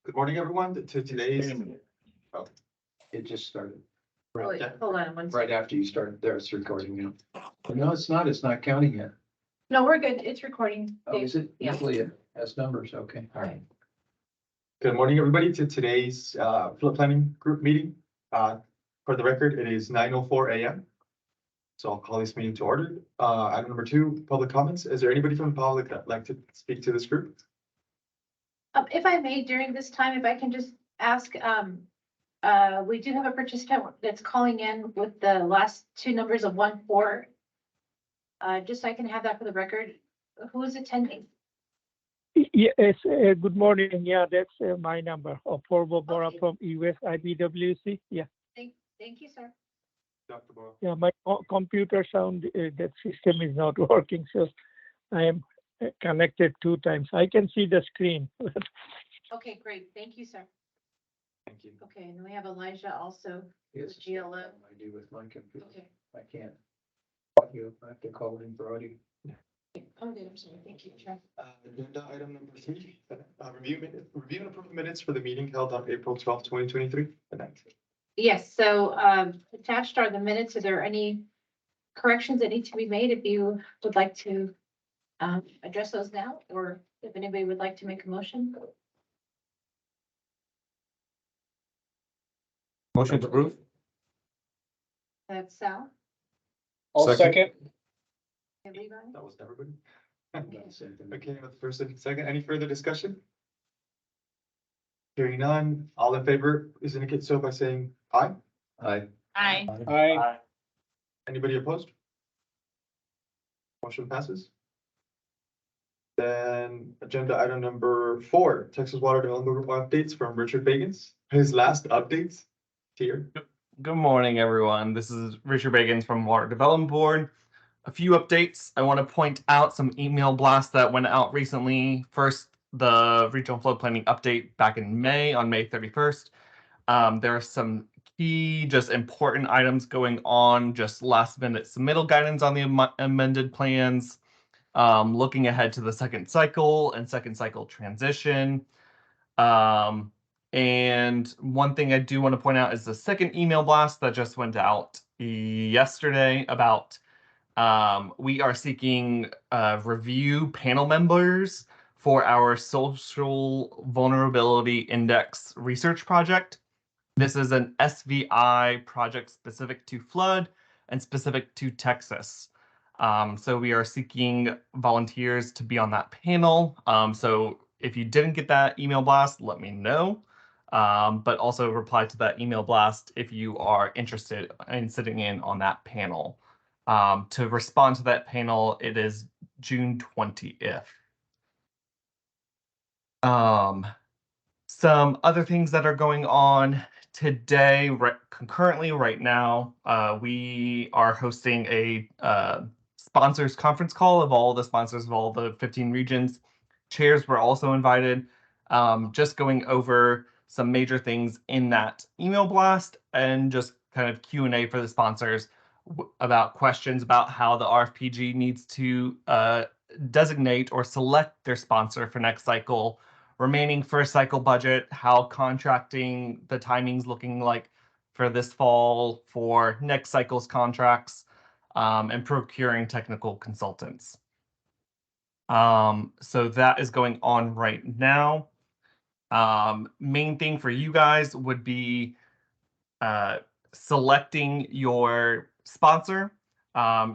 Good morning, everyone, to today's. Oh, It just started right, Wait, hold on one right second. after you started. There, it's recording now. But no, it's not. It's not counting yet. No, we're good. It's recording. Oh, is it? Yeah. Usually it has numbers. Okay. All right. Good morning, everybody, to today's flood planning group meeting. For the record, it is 9:04 a.m. So I'll call this meeting to order. Item number 2, public comments. Is there anybody from the public that'd like to speak to this group? If I may, during this time, if I can just ask, we do have a participant that's calling in with the last two numbers of 14. Just so I can have that for the record. Who is attending? Yes, good morning. Yeah, that's my number. Porvo Bora Okay. from US IBWC. Yeah, Thank you, sir. Dr. Bora. yeah. My computer sound that system is not working, so I am connected 2 times. I can see the screen. Okay, great. Thank you, sir. Thank you. Okay, and we have Elijah also Yes. with GLO. I do with my computer. Okay, I can't. I have to call in for audio. I'm good. I'm sorry. Thank you, Chair. Agenda item number 3, review and approve minutes for the meeting held on April 12th, 2023. Yes, so attached are the minutes. Are there any corrections that need to be made? If you would like to address those now, or if anybody would like to make a motion? Motion to approve. That's Sal I'll second. and Levi. That was everybody. Okay. Okay, with first and second, any further discussion? Hearing none, all in favor, please indicate so by saying aye. Aye. Aye. Aye. Anybody opposed? Motion passes. Then agenda item number 4, Texas Water Development Group updates from Richard Bagans. His last updates here. Good morning, everyone. This is Richard Bagans from Water Development Board. A few updates. I want to point out some email blasts that went out recently. First, the regional flood planning update back in May, on May 31st. There are some key, just important items going on, just last minute submittal guidance on the amended plans, looking ahead to the second cycle and second cycle transition. And one thing I do want to point out is the second email blast that just went out yesterday about we are seeking review panel members for our social vulnerability index research project. This is an SVI project specific to flood and specific to Texas. So we are seeking volunteers to be on that panel. So if you didn't get that email blast, let me know. But also reply to that email blast if you are interested in sitting in on that panel. To respond to that panel, it is June 20th. Some other things that are going on today, concurrently right now, we are hosting a sponsors conference call of all the sponsors of all the 15 regions. Chairs were also invited, just going over some major things in that email blast and just kind of Q&A for the sponsors about questions about how the RFPG needs to designate or select their sponsor for next cycle, remaining first cycle budget, how contracting, the timing's looking like for this fall for next cycle's contracts, and procuring technical consultants. So that is going on right now. Main thing for you guys would be selecting your sponsor.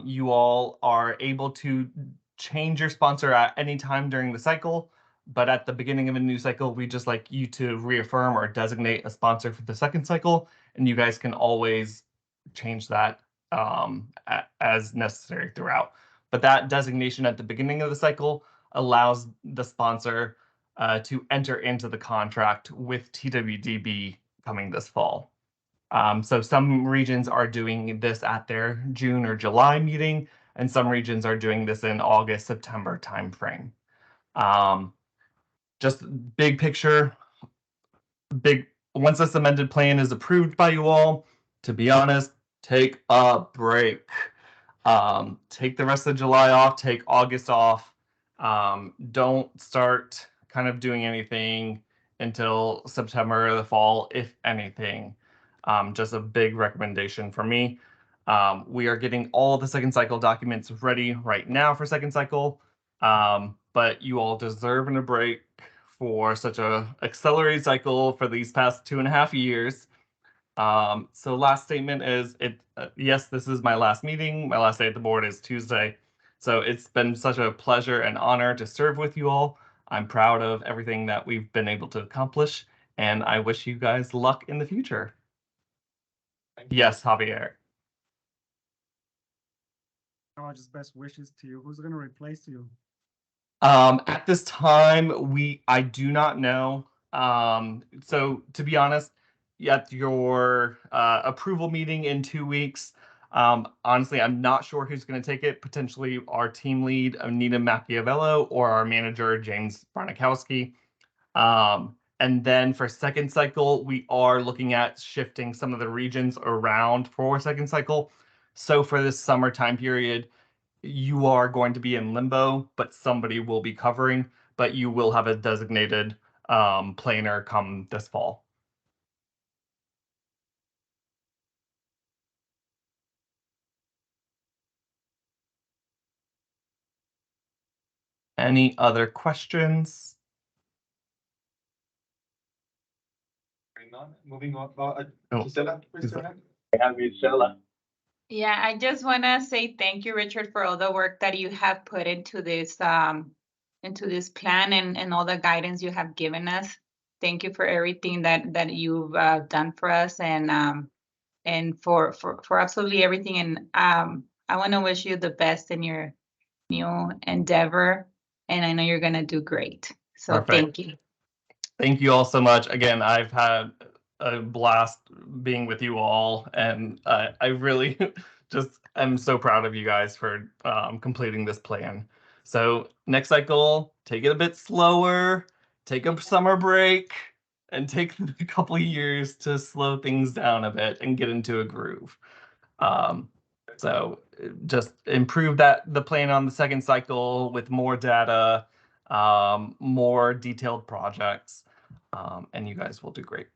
You all are able to change your sponsor at any time during the cycle, but at the beginning of a new cycle, we just like you to reaffirm or designate a sponsor for the second cycle, and you guys can always change that as necessary throughout. But that designation at the beginning of the cycle allows the sponsor to enter into the contract with TWDB coming this fall. So some regions are doing this at their June or July meeting, and some regions are doing this in August, September timeframe. Just big picture, once this amended plan is approved by you all, to be honest, take a break. Take the rest of July off, take August off. Don't start kind of doing anything until September or the fall, if anything. Just a big recommendation for me. We are getting all the second cycle documents ready right now for second cycle, but you all deserve a break for such a accelerated cycle for these past 2.5 years. So last statement is yes, this is my last meeting. My last day at the board is Tuesday. So it's been such a pleasure and honor to serve with you all. I'm proud of everything that we've been able to accomplish, and I wish you guys luck in the future. Yes, Javier. Just best wishes to you. Who's going to replace you? At this time, I do not know. So to be honest, at your approval meeting in 2 weeks, honestly, I'm not sure who's going to take it. Potentially our team lead, Anita Machiavello, or our manager, James Barnikowski. And then for second cycle, we are looking at shifting some of the regions around for second cycle. So for this summer time period, you are going to be in limbo, but somebody will be covering, but you will have a designated planer come this fall. Any other questions? Moving on, Oh. Gisela, please go ahead. Yeah, I just want to say thank you, Richard, for all the work that you have put into this plan and all the guidance you have given us. Thank you for everything that you've done for us and for absolutely everything. And I want to wish you the best in your new endeavor. And I know you're going to do great. So Perfect. Thank you. Thank you all so much. Again, I've had a blast being with you all, and I really just am so proud of you guys for completing this plan. So next cycle, take it a bit slower, take a summer break, and take a couple of years to slow things down a bit and get into a groove. So just improve the plan on the second cycle with more data, more detailed projects, and you guys will do great.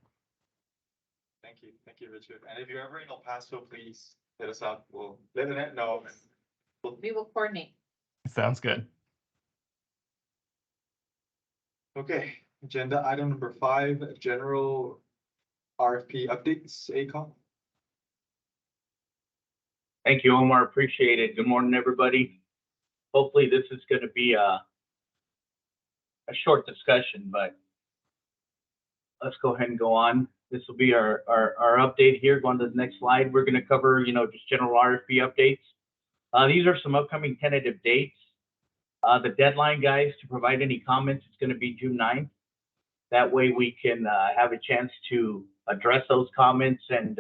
Thank you, Richard. And if you're ever in El Paso, please hit us up. We'll let Annette know. We will coordinate. Sounds good. Okay, agenda item number 5, general RFP updates, ACOM. Thank you, Omar. Appreciate it. Good morning, everybody. Hopefully this is going to be a short discussion, but let's go ahead and go on. This will be our update here. Going to the next slide. We're going to cover, just general RFP updates. These are some upcoming tentative dates. The deadline, guys, to provide any comments is going to be June 9th. That way we can have a chance to address those comments and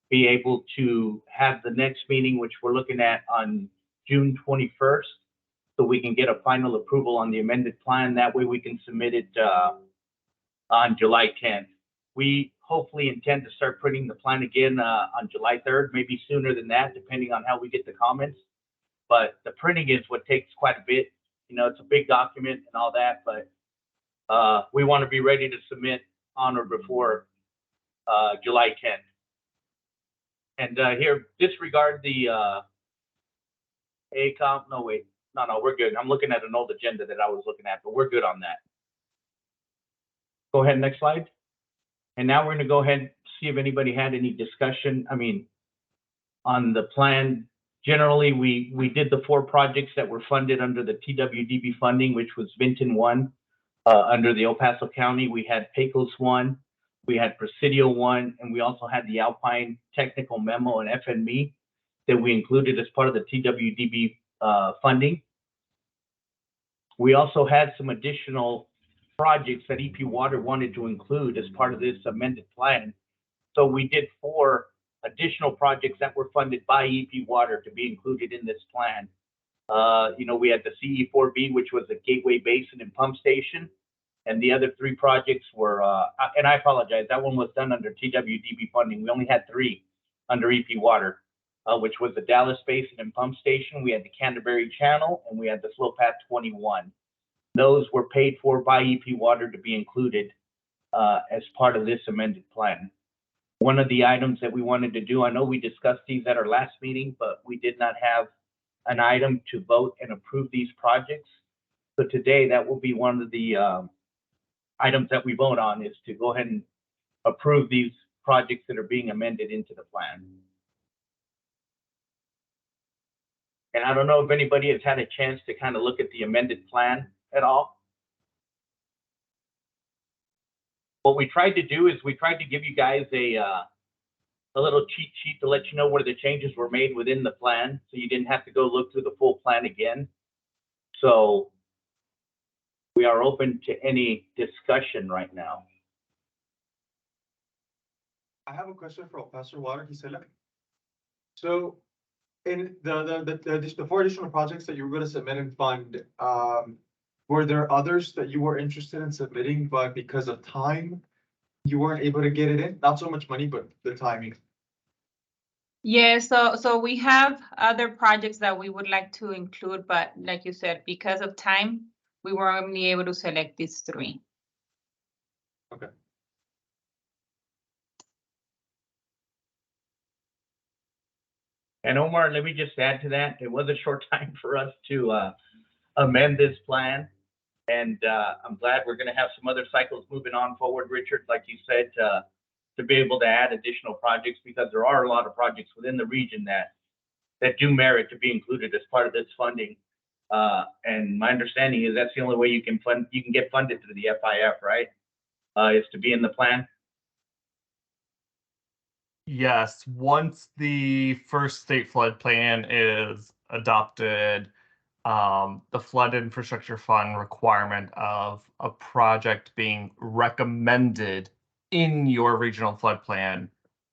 be able to have the next meeting, which we're looking at on June 21st, so we can get a final approval on the amended plan. That way we can submit it on July 10th. We hopefully intend to start printing the plan again on July 3rd, maybe sooner than that, depending on how we get the comments. But the printing is what takes quite a bit. It's a big document and all that, but we want to be ready to submit on or before July 10th. And here, disregard the ACOM. No, wait. No, we're good. I'm looking at an old agenda that I was looking at, but we're good on that. Go ahead, next slide. And now we're going to go ahead and see if anybody had any discussion. On the plan, generally, we did the 4 projects that were funded under the TWDB funding, which was Vinton 1 under the El Paso County. We had Pecos 1. We had Presidio 1, and we also had the Alpine Technical Memo and FNME that we included as part of the TWDB funding. We also had some additional projects that EP Water wanted to include as part of this amended plan. So we did 4 additional projects that were funded by EP Water to be included in this plan. We had the CE4B, which was the Gateway Basin and Pump Station. And the other 3 projects were, and I apologize, that one was done under TWDB funding. We only had 3 under EP Water, which was the Dallas Basin and Pump Station. We had the Canterbury Channel, and we had the Flow Path 21. Those were paid for by EP Water to be included as part of this amended plan. One of the items that we wanted to do, I know we discussed these at our last meeting, but we did not have an item to vote and approve these projects. So today, that will be one of the items that we vote on, is to go ahead and approve these projects that are being amended into the plan. And I don't know if anybody has had a chance to kind of look at the amended plan at all. What we tried to do is we tried to give you guys a little cheat sheet to let you know where the changes were made within the plan, so you didn't have to go look through the full plan again. So we are open to any discussion right now. I have a question for Pastor Water, Gisela. So in the 4 additional projects that you were going to submit and fund, were there others that you were interested in submitting, but because of time, you weren't able to get it in? Not so much money, but the timing. Yeah, so we have other projects that we would like to include, but like you said, because of time, we were only able to select these 3. Okay. And Omar, let me just add to that. It was a short time for us to amend this plan. And I'm glad we're going to have some other cycles moving on forward, Richard, like you said, to be able to add additional projects, because there are a lot of projects within the region that do merit to be included as part of this funding. And my understanding is that's the only way you can get funded through the FIF, right? Is to be in the plan. Yes, once the first state flood plan is adopted, the flood infrastructure fund requirement of a project being recommended in your regional flood plan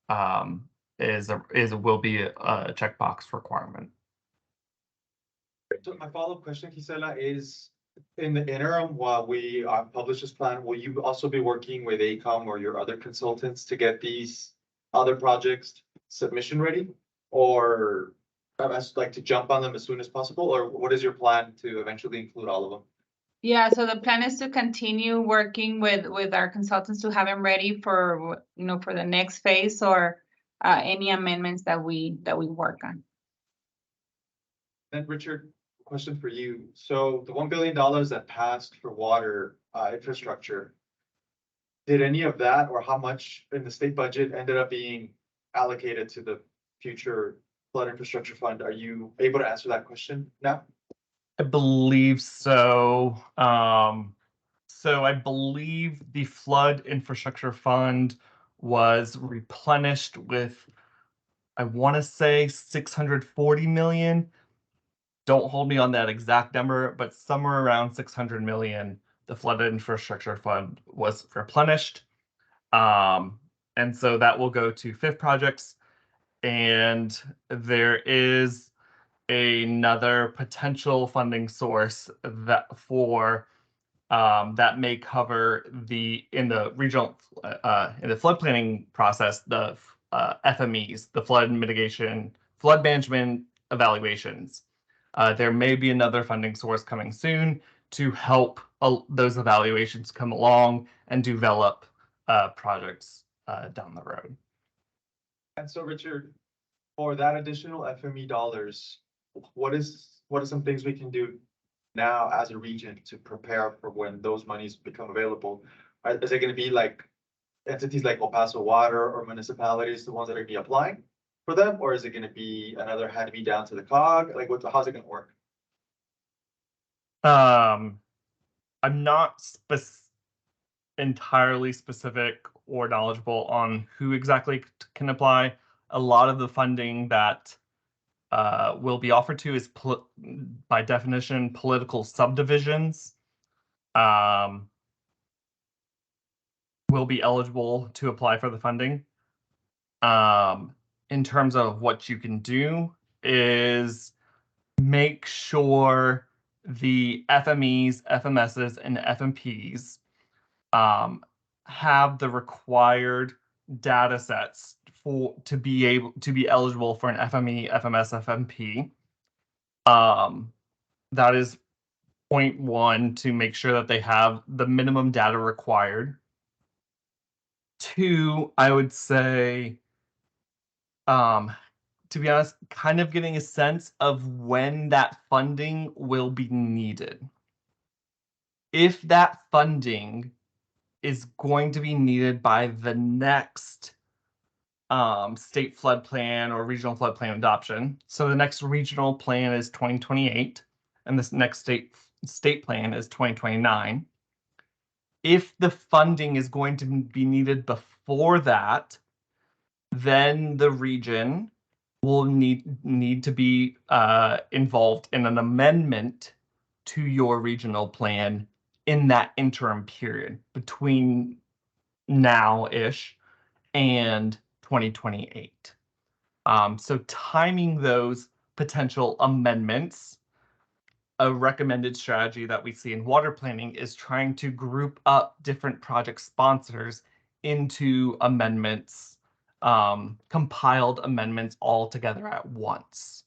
will be a checkbox requirement. So my follow-up question, Gisela, is in the interim, while we publish this plan, will you also be working with AECOM or your other consultants to get these other projects submission ready? Or like to jump on them as soon as possible? Or what is your plan to eventually include all of them? Yeah, so the plan is to continue working with our consultants to have them ready for, for the next phase, or any amendments that we work on. Then Richard, question for you. So the $1 billion that passed for water infrastructure, did any of that, or how much in the state budget ended up being allocated to the future flood infrastructure fund? Are you able to answer that question now? I believe so. So I believe the flood infrastructure fund was replenished with, I want to say 640 million. Don't hold me on that exact number, but somewhere around 600 million, the flood infrastructure fund was replenished. And so that will go to FIF projects. And there is another potential funding source that that may cover in the regional in the flood planning process, the FMEs, the flood management evaluations. There may be another funding source coming soon to help those evaluations come along and develop projects down the road. And so Richard, for that additional FME dollars, what are some things we can do now as a region to prepare for when those monies become available? Is it going to be like entities like El Paso Water or municipalities, the ones that are going to be applying for them? Or is it going to be another hand-me-down to the COG? Like, how's it going to work? I'm not entirely specific or knowledgeable on who exactly can apply. A lot of the funding that will be offered to is, by definition, political subdivisions will be eligible to apply for the funding. In terms of what you can do is make sure the FMEs, FMSs, and FMPs have the required data sets to be eligible for an FME, FMS, FMP. That is point one, to make sure that they have the minimum data required. two, I would say, to be honest, kind of getting a sense of when that funding will be needed. If that funding is going to be needed by the next state flood plan or regional flood plan adoption. So the next regional plan is 2028, and this next state plan is 2029. If the funding is going to be needed before that, then the region will need to be involved in an amendment to your regional plan in that interim period between now-ish and 2028. So timing those potential amendments, a recommended strategy that we see in water planning is trying to group up different project sponsors into amendments, compiled amendments all together at once.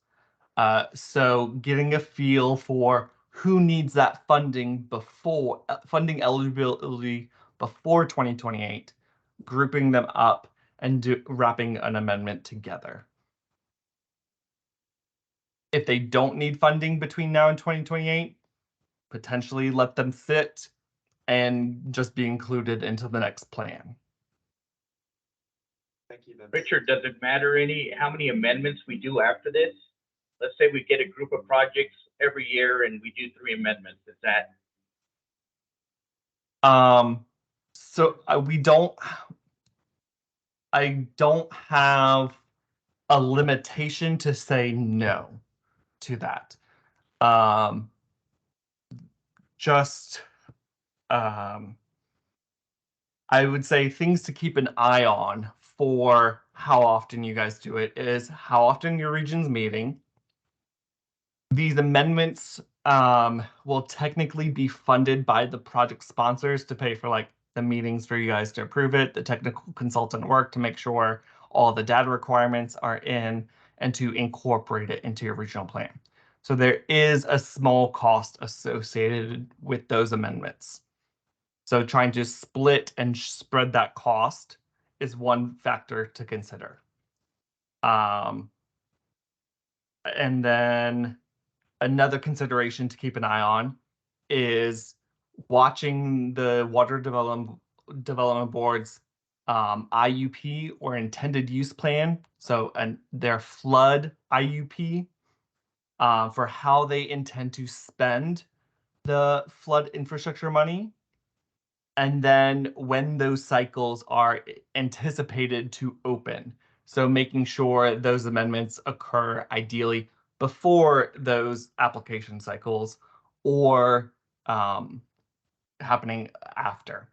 So getting a feel for who needs that funding before funding eligibility before 2028, grouping them up and wrapping an amendment together. If they don't need funding between now and 2028, potentially let them sit and just be included into the next plan. Thank you. That's- Richard, does it matter how many amendments we do after this? Let's say we get a group of projects every year and we do 3 amendments. Is that? So I don't have a limitation to say no to that. I would say things to keep an eye on for how often you guys do it is how often your region's meeting. These amendments will technically be funded by the project sponsors to pay for like the meetings for you guys to approve it, the technical consultant work to make sure all the data requirements are in, and to incorporate it into your regional plan. So there is a small cost associated with those amendments. So trying to split and spread that cost is one factor to consider. And then another consideration to keep an eye on is watching the Water Development Board's IUP or intended use plan. So their flood IUP for how they intend to spend the flood infrastructure money. And then when those cycles are anticipated to open. So making sure those amendments occur ideally before those application cycles or happening after.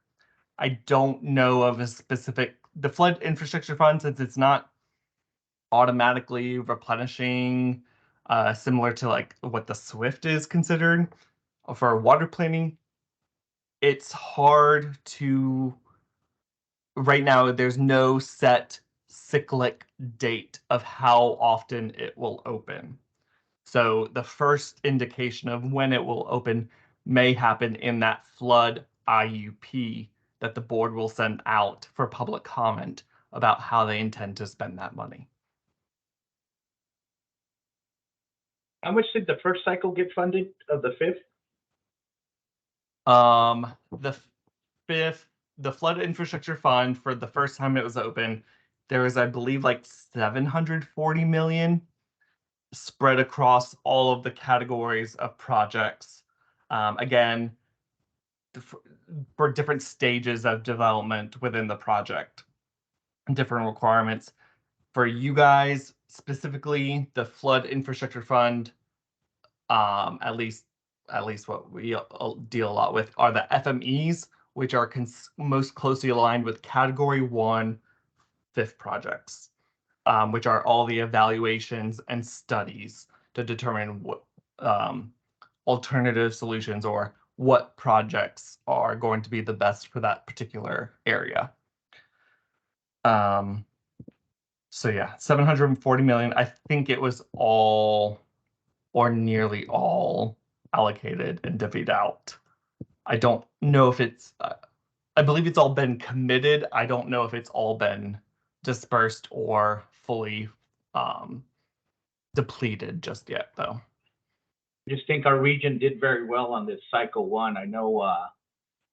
I don't know of a specific, the flood infrastructure fund, since it's not automatically replenishing, similar to like what the SWIFT is considered for water planning. It's hard to, right now, there's no set cyclic date of how often it will open. So the first indication of when it will open may happen in that flood IUP that the board will send out for public comment about how they intend to spend that money. How much did the first cycle get funded of the 5th? The flood infrastructure fund, for the first time it was open, there was, I believe, like 740 million spread across all of the categories of projects. Again, for different stages of development within the project, different requirements. For you guys specifically, the flood infrastructure fund, at least what we deal a lot with are the FMEs, which are most closely aligned with Category 1 FIF projects, which are all the evaluations and studies to determine what alternative solutions or what projects are going to be the best for that particular area. So yeah, 740 million. I think it was all or nearly all allocated and divvied out. I don't know if it's I believe it's all been committed. I don't know if it's all been dispersed or fully depleted just yet, though. I just think our region did very well on this cycle one. I know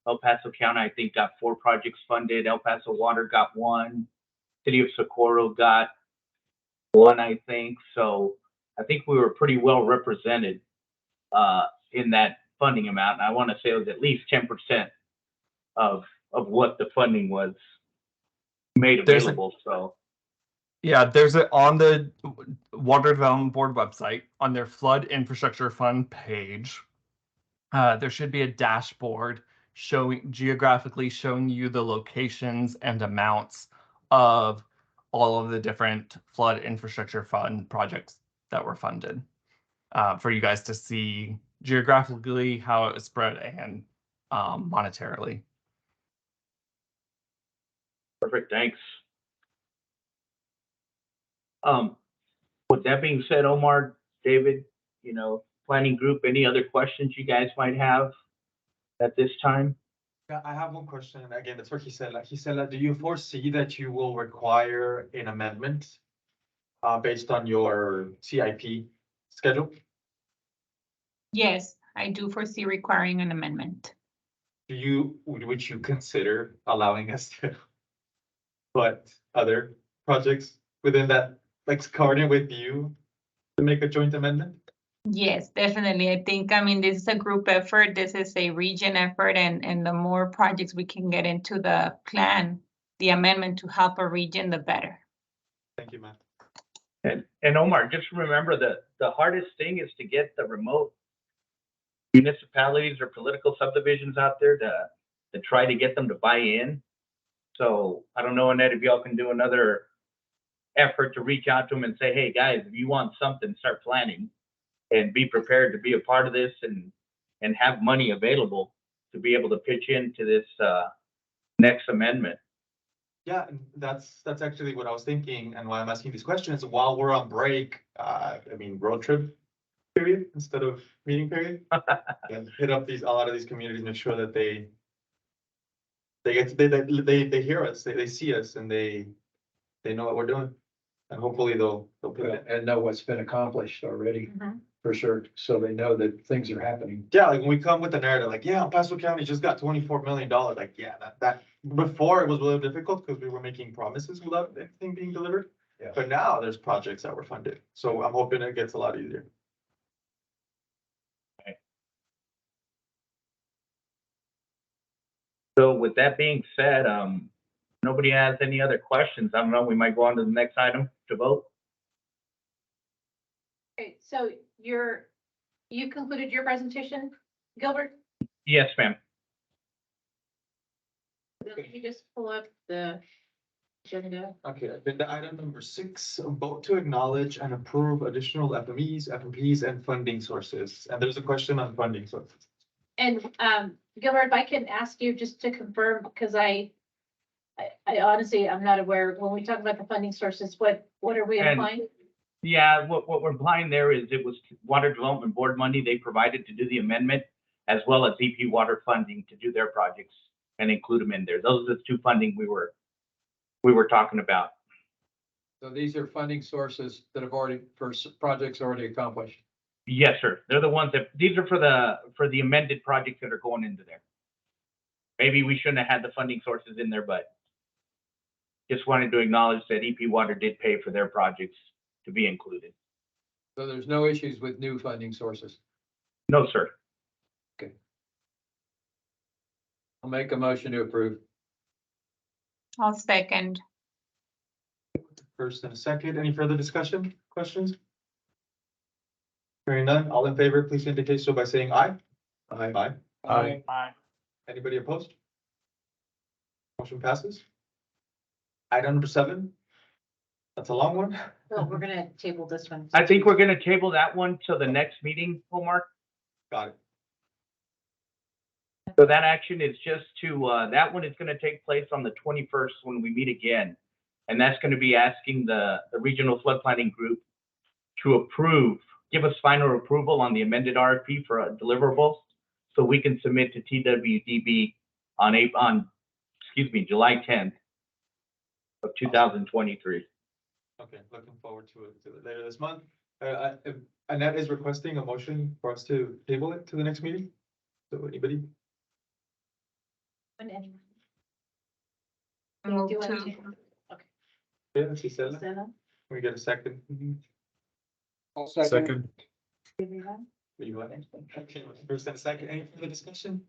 El Paso County, I think, got 4 projects funded. El Paso Water got 1. City of Socorro got 1, I think. So I think we were pretty well represented in that funding amount. And I want to say it was at least 10% of what the funding was made available. So yeah, there's on the Water Development Board website on their Flood Infrastructure Fund page. There should be a dashboard geographically showing you the locations and amounts of all of the different flood infrastructure fund projects that were funded, for you guys to see geographically how it was spread and monetarily. perfect, thanks. With that being said, Omar, David, planning group, any other questions you guys might have at this time? Yeah, I have one question. Again, that's for Gisela. Gisela, do you foresee that you will require an amendment based on your CIP schedule? Yes, I do foresee requiring an amendment. Would you consider allowing us to put other projects within that, like coordinate with you to make a joint amendment? Yes, definitely. I think, this is a group effort. This is a region effort, and the more projects we can get into the plan, the amendment to help a region, the better. Thank you, Matt. And Omar, just remember that the hardest thing is to get the remote municipalities or political subdivisions out there to try to get them to buy in. So I don't know, Annette, if y'all can do another effort to reach out to them and say, hey, guys, if you want something, start planning and be prepared to be a part of this and have money available to be able to pitch into this next amendment. Yeah, and that's actually what I was thinking and why I'm asking these questions. While we're on break, road trip period instead of meeting period. And hit up a lot of these communities, make sure that they hear us, they see us, and they know what we're doing. And hopefully they'll pivot. And know what's been accomplished already, Mhm. for sure, so they know that things are happening. Yeah, like when we come with the narrative, like, yeah, El Paso County just got $24 million. Like, yeah, that before it was really difficult because we were making promises without anything being delivered. Yeah. But now there's projects that were funded. So I'm hoping it gets a lot easier. So with that being said, nobody has any other questions. I don't know, we might go on to the next item to vote. Okay, so you concluded your presentation, Gilbert? Yes, ma'am. Let me just pull up the agenda. Okay, agenda item number 6, vote to acknowledge and approve additional FMEs, FMPs, and funding sources. And there's a question on funding sources. And Gilbert, if I can ask you just to confirm, because I honestly, I'm not aware, when we talk about the funding sources, what are we And- applying? Yeah, what we're implying there is it was Water Development Board money they provided to do the amendment, as well as EP Water funding to do their projects and include them in there. Those are the 2 funding we were talking about. So these are funding sources that have already, for projects already accomplished. Yes, sir. They're the ones these are for the amended projects that are going into there. Maybe we shouldn't have had the funding sources in there, but just wanted to acknowledge that EP Water did pay for their projects to be included. So there's no issues with new funding sources. No, sir. I'll make a motion to approve. I'll second. First and a second, any further discussion, questions? Hearing none, all in favor, please indicate so by saying aye. Aye. Aye. Anybody opposed? Motion passes. Item number 7. That's a long one. Well, we're gonna table this one. I think we're gonna table that one till the next meeting, Omar. Got it. So that action is just to, that one is gonna take place on the 21st when we meet again. And that's gonna be asking the Regional Flood Planning Group to give us final approval on the amended RFP for deliverables, so we can submit to TWDB on July 10th of 2023. Okay, looking forward to it later this month. Annette is requesting a motion for us to table it to the next meeting. So anybody? When anyone- Move Do you want to- to- Yeah, Gisela, Stella? can we get a second? I'll Second. Everyone? You want it? Okay, first and a second, any further discussion?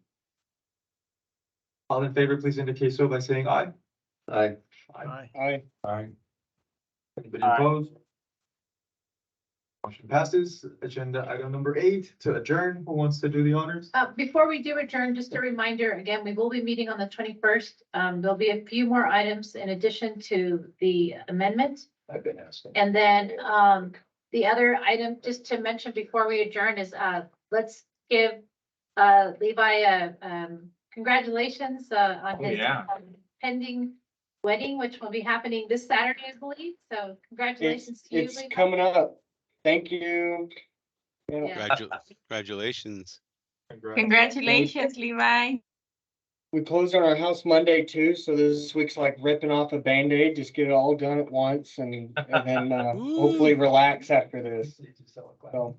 All in favor, please indicate so by saying aye. Aye. Aye. Aye. Aye. Anybody Aye. opposed? Motion passes. Agenda item number 8, to adjourn. Who wants to do the honors? Before we do adjourn, just a reminder, again, we will be meeting on the 21st. There'll be a few more items in addition to the amendment. I've been asking. And then, the other item, just to mention before we adjourn is, let's give, Levi, congratulations, on Oh, his yeah. pending wedding, which will be happening this Saturday, I believe. So congratulations to you, It's Levi. coming up. Thank you. Yeah. Congratulations. Congratulations, Levi. We closed on our house Monday too, so this week's like ripping off a Band-Aid, just get it all done at once and then hopefully relax after this. So,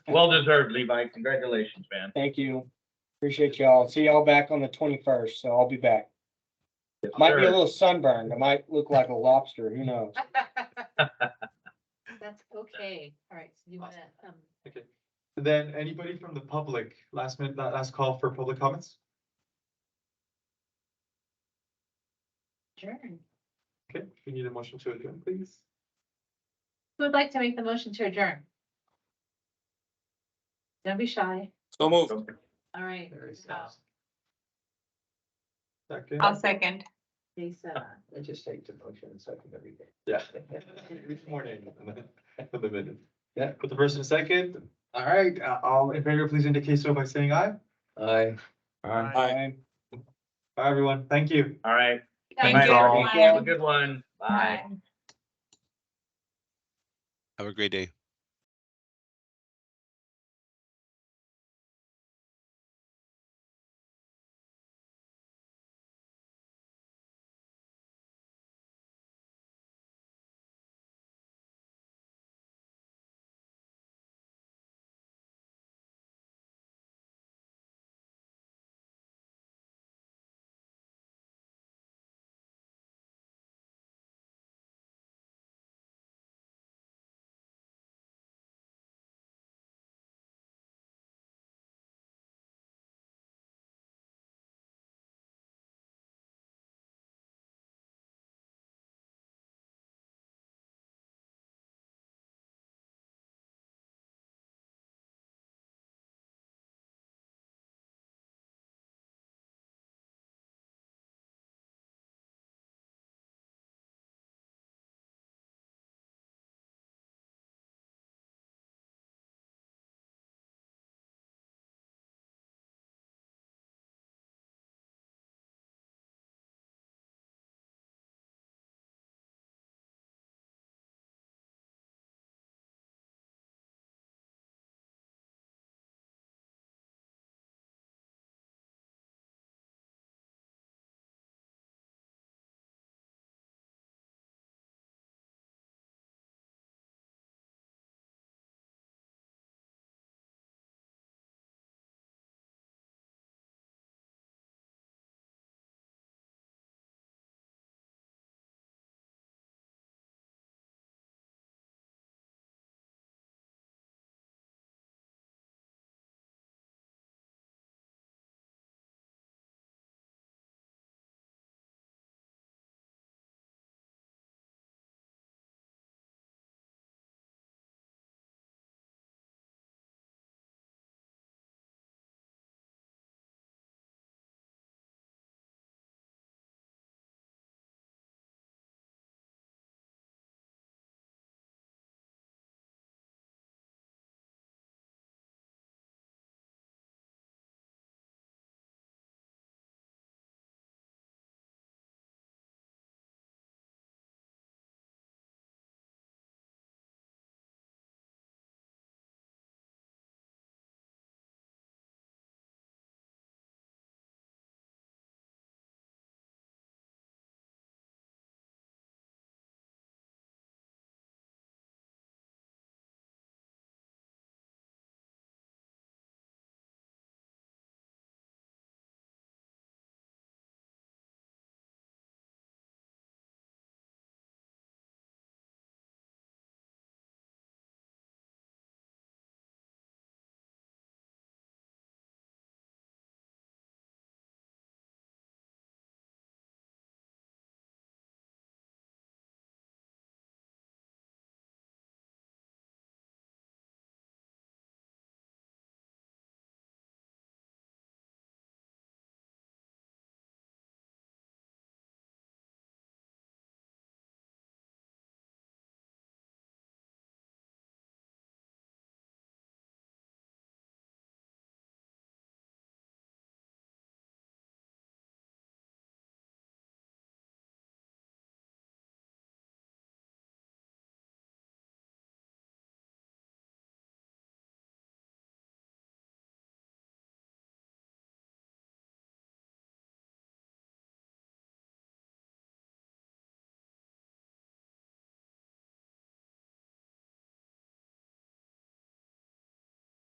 Well deserved, Levi. Congratulations, man. thank you. Appreciate y'all. See y'all back on the 21st, so I'll be back. Yes, Might be a sir. little sunburned. I might look like a lobster, who knows? That's okay. All right, so you wanna, Okay. And then anybody from the public, last minute, last call for public comments? adjourn? Okay, we need a motion to adjourn, please. Who would like to make the motion to adjourn? Don't be shy. So moved. All right. There is uh, Second. I'll second. Lisa. I just take the motion and second everything. Yeah. Morning. For the minute. Yeah, put the first and second. All right, all in favor, please indicate so by saying aye. Aye. Aye. Bye, everyone. Thank you. All right. Thank Bye, you, all. everyone. Have a good one. Bye. Bye. Have a great day.